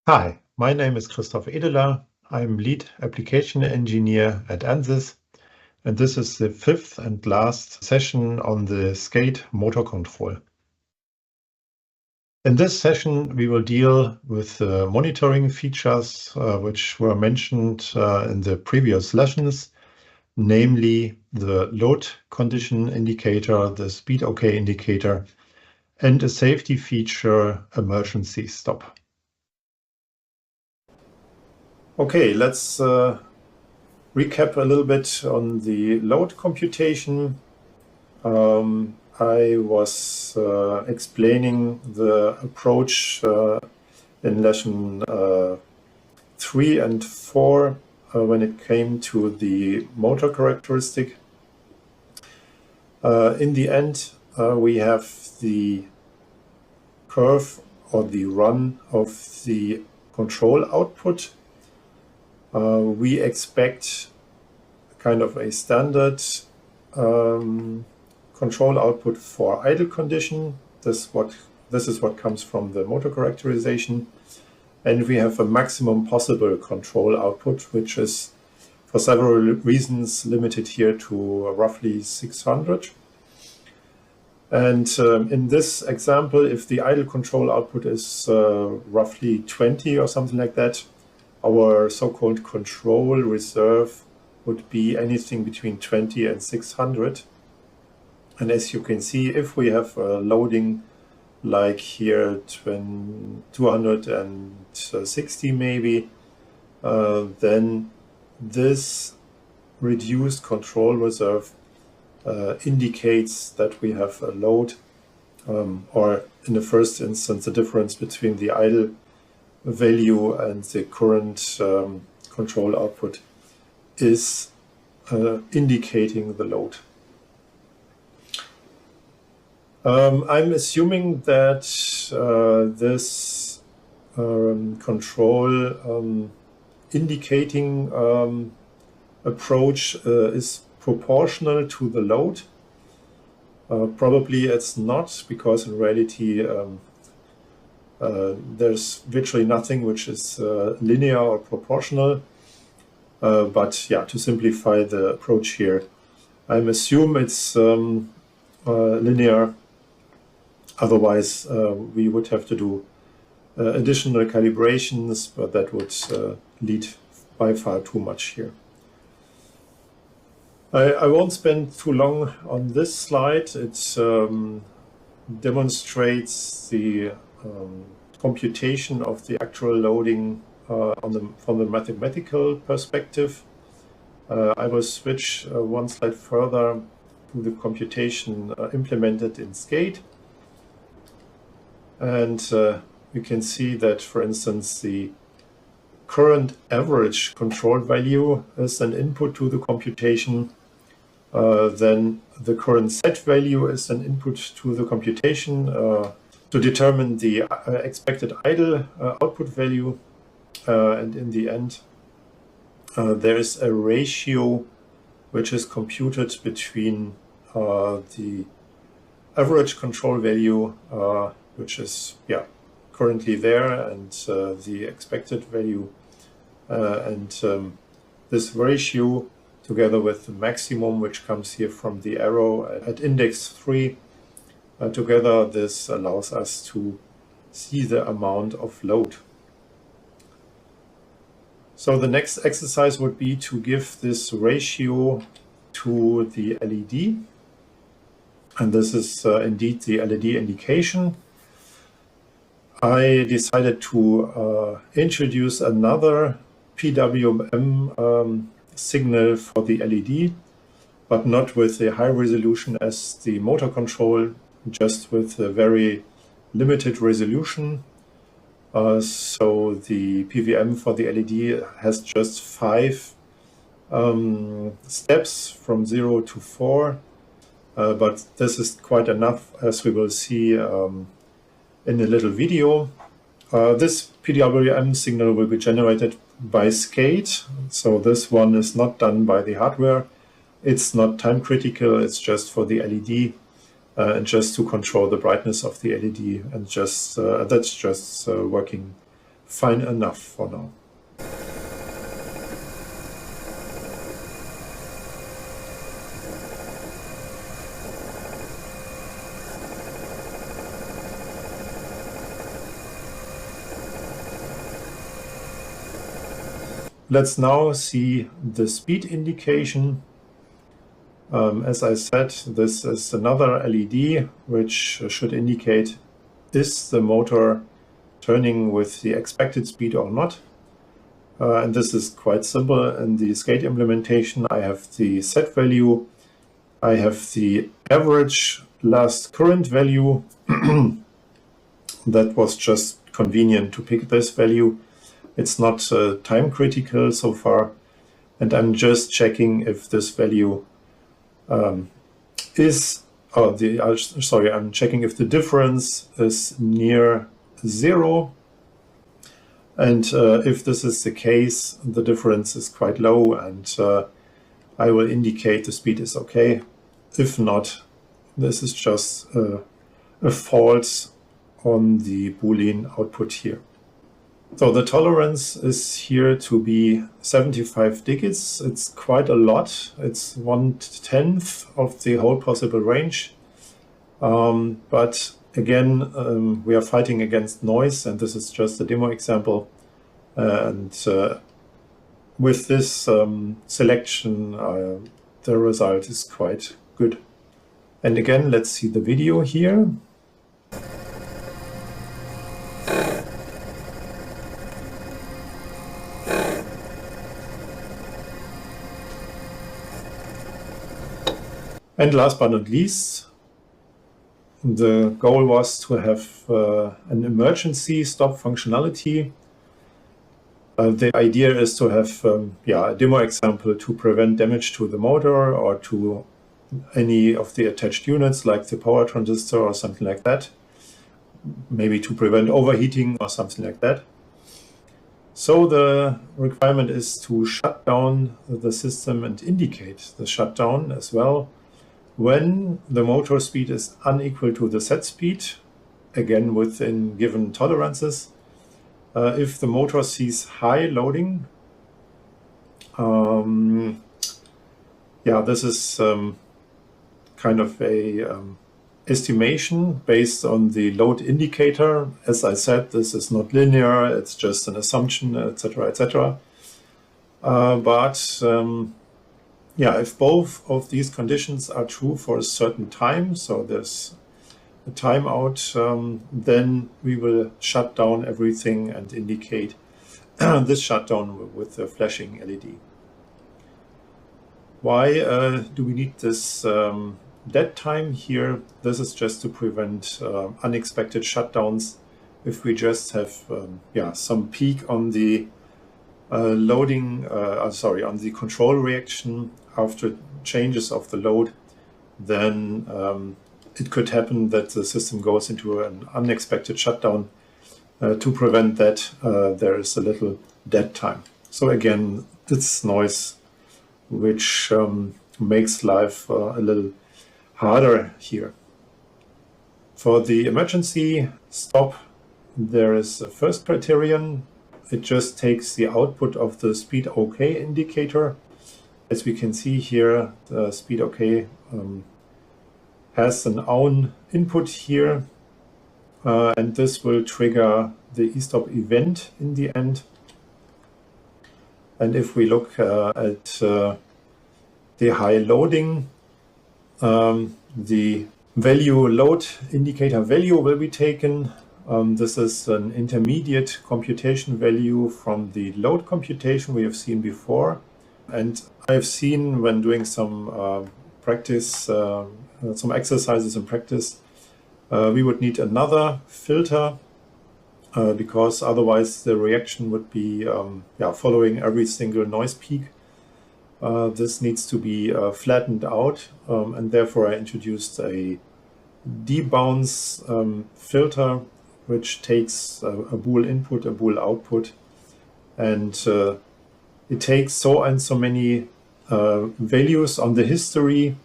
Hi, my name is Christoph Edeler. I'm lead application engineer at Ansys, and this is the fifth and last session on the SCADE motor control. In this session, we will deal with the monitoring features which were mentioned in the previous lessons, namely the load condition indicator, the speed OK indicator, and a safety feature, emergency stop. Okay, let's recap a little bit on the load computation. I was explaining the approach in lesson 3 and 4 when it came to the motor characteristic. In the end, we have the curve or the run of the control output. We expect kind of a standard control output for idle condition. This is what comes from the motor characterization. And we have a maximum possible control output, which is for several reasons limited here to roughly 600. And in this example, if the idle control output is roughly 20 or something like that, our so-called control reserve would be anything between 20 and 600. And as you can see, if we have a loading like here 260 maybe, then this reduced control reserve indicates that we have a load, or in the first instance, the difference between the idle value and the current control output is indicating the load. I'm assuming that this control indicating approach is proportional to the load. Probably it's not, because in reality there's virtually nothing which is linear or proportional. But yeah, to simplify the approach here, I assume it's linear. Otherwise, we would have to do additional calibrations, but that would lead by far too much here. I won't spend too long on this slide. It demonstrates the computation of the actual loading from the mathematical perspective. I will switch one slide further to the computation implemented in SCADE. And you can see that, for instance, the current average control value is an input to the computation. Then the current set value is an input to the computation to determine the expected idle output value. And in the end, there is a ratio which is computed between the average control value, which is currently there, and the expected value. And this ratio, together with the maximum, which comes here from the arrow at index 3, together this allows us to see the amount of load. So the next exercise would be to give this ratio to the LED. And this is indeed the LED indication. I decided to introduce another PWM signal for the LED, but not with a high resolution as the motor control, just with a very limited resolution. So the PWM for the LED has just 5 steps from 0 to 4, but this is quite enough, as we will see in a little video. This PWM signal will be generated by SCADE, so this one is not done by the hardware. It's not time critical, it's just for the LED and just to control the brightness of the LED, and just that's just working fine enough for now. Let's now see the speed indication. As I said, this is another LED which should indicate is the motor turning with the expected speed or not. And this is quite simple. In the SCADE implementation, I have the set value, I have the average last current value. That was just convenient to pick this value. It's not time critical so far, and I'm just checking if this value I'm checking if the difference is near 0, and if this is the case, the difference is quite low, and I will indicate the speed is okay. If not, this is just a false on the Boolean output here. So the tolerance is here to be 75 digits. It's quite a lot. It's 1/10 of the whole possible range. But again, we are fighting against noise, and this is just a demo example. And with this selection, the result is quite good. And again, let's see the video here. And last but not least, the goal was to have an emergency stop functionality. The idea is to have a demo example to prevent damage to the motor or to any of the attached units, like the power transistor or something like that. Maybe to prevent overheating or something like that. So the requirement is to shut down the system and indicate the shutdown as well when the motor speed is unequal to the set speed, again within given tolerances. If the motor sees high loading, this is kind of a estimation based on the load indicator. As I said, this is not linear, it's just an assumption, etc., etc. If both of these conditions are true for a certain time, so there's a timeout, then we will shut down everything and indicate this shutdown with the flashing LED. Why do we need this dead time here? This is just to prevent unexpected shutdowns. If we just have some peak on the on the control reaction after changes of the load, then it could happen that the system goes into an unexpected shutdown. To prevent that, there is a little dead time. So again, it's noise which makes life a little harder here. For the emergency stop, there is a first criterion. It just takes the output of the speed OK indicator. As we can see here, the speed OK has an own input here, and this will trigger the e-stop event in the end. And if we look at the high loading, the load indicator value will be taken. This is an intermediate computation value from the load computation we have seen before. And I've seen when doing some practice, some exercises in practice, we would need another filter because otherwise the reaction would be following every single noise peak. This needs to be flattened out, and therefore I introduced a debounce filter, which takes a bool input, a bool output, and it takes so and so many values on the history,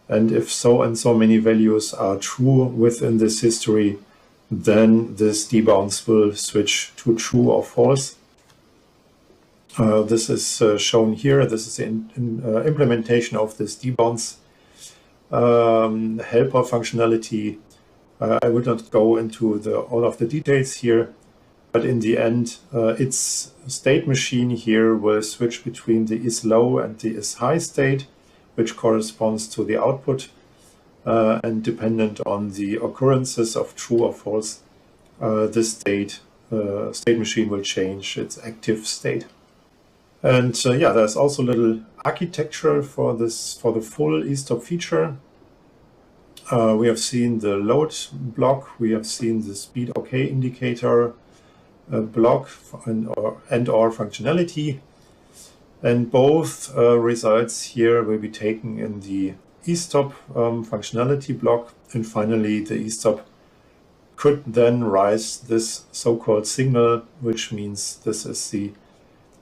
and if so and so many values are true within this history, then this debounce will switch to true or false. This is shown here. This is the implementation of this debounce helper functionality. I would not go into all of the details here, but in the end, its state machine here will switch between the is low and the is high state, which corresponds to the output, and dependent on the occurrences of true or false, this state machine will change its active state. And yeah, there's also a little architecture for the full eStop feature. We have seen the load block, we have seen the speed OK indicator block and or functionality, and both results here will be taken in the eStop functionality block, and finally the eStop could then rise this so-called signal, which means this is the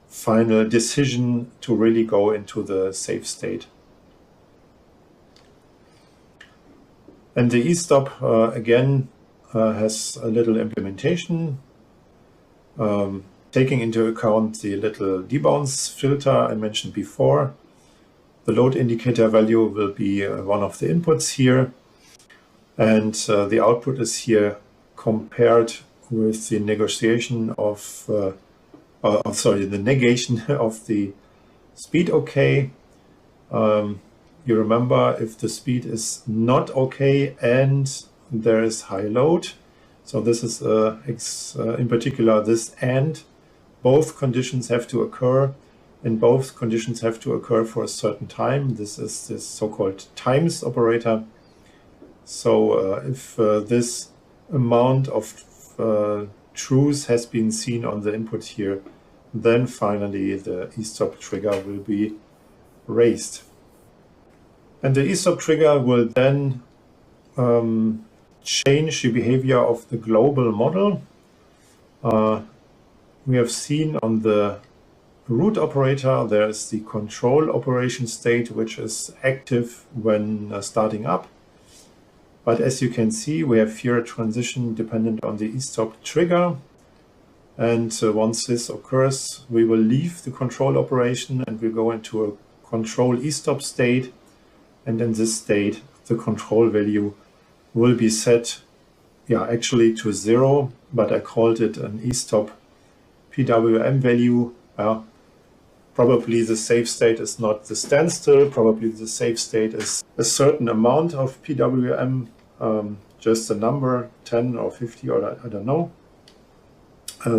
final decision to really go into the safe state. And the eStop again has a little implementation, taking into account the little debounce filter I mentioned before. The load indicator value will be one of the inputs here, and the output is here compared with the negation of the negation of the speed OK. You remember, if the speed is not OK and there is high load, so this is in particular this and, both conditions have to occur, and both conditions have to occur for a certain time. This is this so-called times operator. So if this amount of truths has been seen on the input here, then finally the eStop trigger will be raised. And the eStop trigger will then change the behavior of the global model. We have seen on the root operator there is the control operation state, which is active when starting up. But as you can see, we have here a transition dependent on the eStop trigger. And once this occurs, we will leave the control operation and we'll go into a control eStop state. And in this state, the control value will be set, actually to 0, but I called it an eStop PWM value. Probably the safe state is not the standstill, probably the safe state is a certain amount of PWM, just a number, 10 or 50 or I don't know.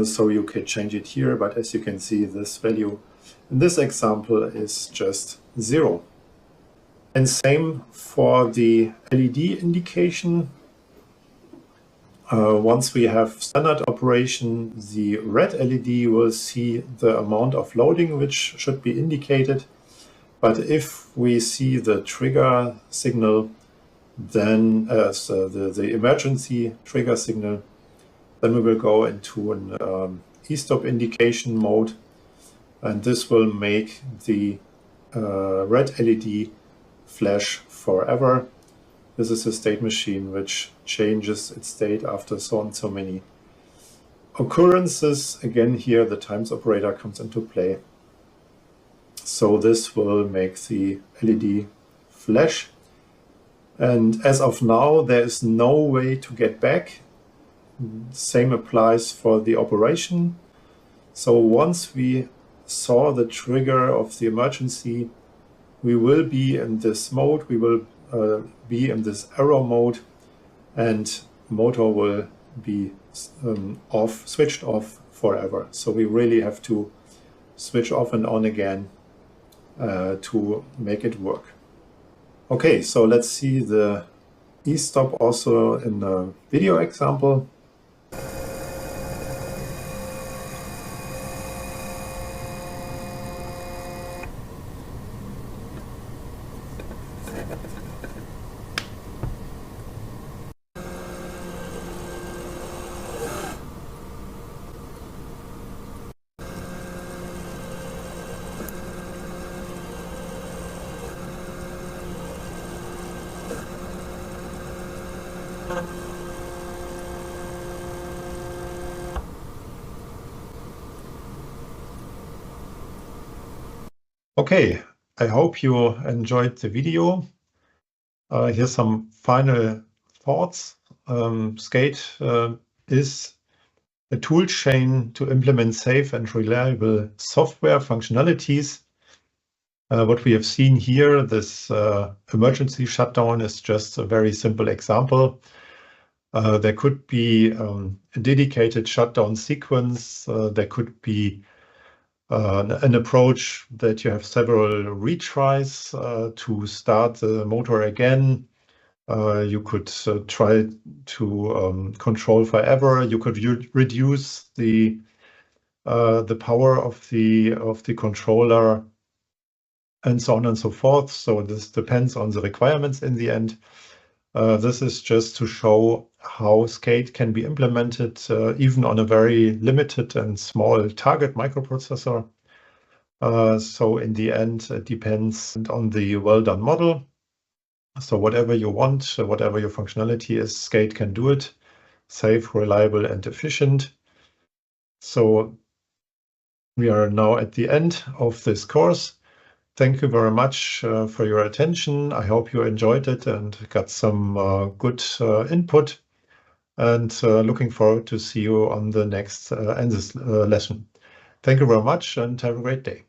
So you can change it here, but as you can see, this value in this example is just 0. And same for the LED indication. Once we have standard operation, the red LED will see the amount of loading which should be indicated. But if we see the trigger signal, then the emergency trigger signal, then we will go into an eStop indication mode, and this will make the red LED flash forever. This is a state machine which changes its state after so and so many occurrences. Again, here the times operator comes into play. So this will make the LED flash. And as of now, there is no way to get back. Same applies for the operation. So once we saw the trigger of the emergency, we will be in this mode, we will be in this error mode, and motor will be switched off forever. So we really have to switch off and on again to make it work. Okay, so let's see the eStop also in a video example. Okay, I hope you enjoyed the video. Here's some final thoughts. SCADE is a tool chain to implement safe and reliable software functionalities. What we have seen here, this emergency shutdown, is just a very simple example. There could be a dedicated shutdown sequence. There could be an approach that you have several retries to start the motor again. You could try to control forever. You could reduce the power of the controller, and so on and so forth. So this depends on the requirements in the end. This is just to show how SCADE can be implemented even on a very limited and small target microprocessor. So in the end, it depends on the well-done model. So whatever you want, whatever your functionality is, SCADE can do it. Safe, reliable, and efficient. So we are now at the end of this course. Thank you very much for your attention. I hope you enjoyed it and got some good input. And looking forward to see you on the next Ansys lesson. Thank you very much and have a great day.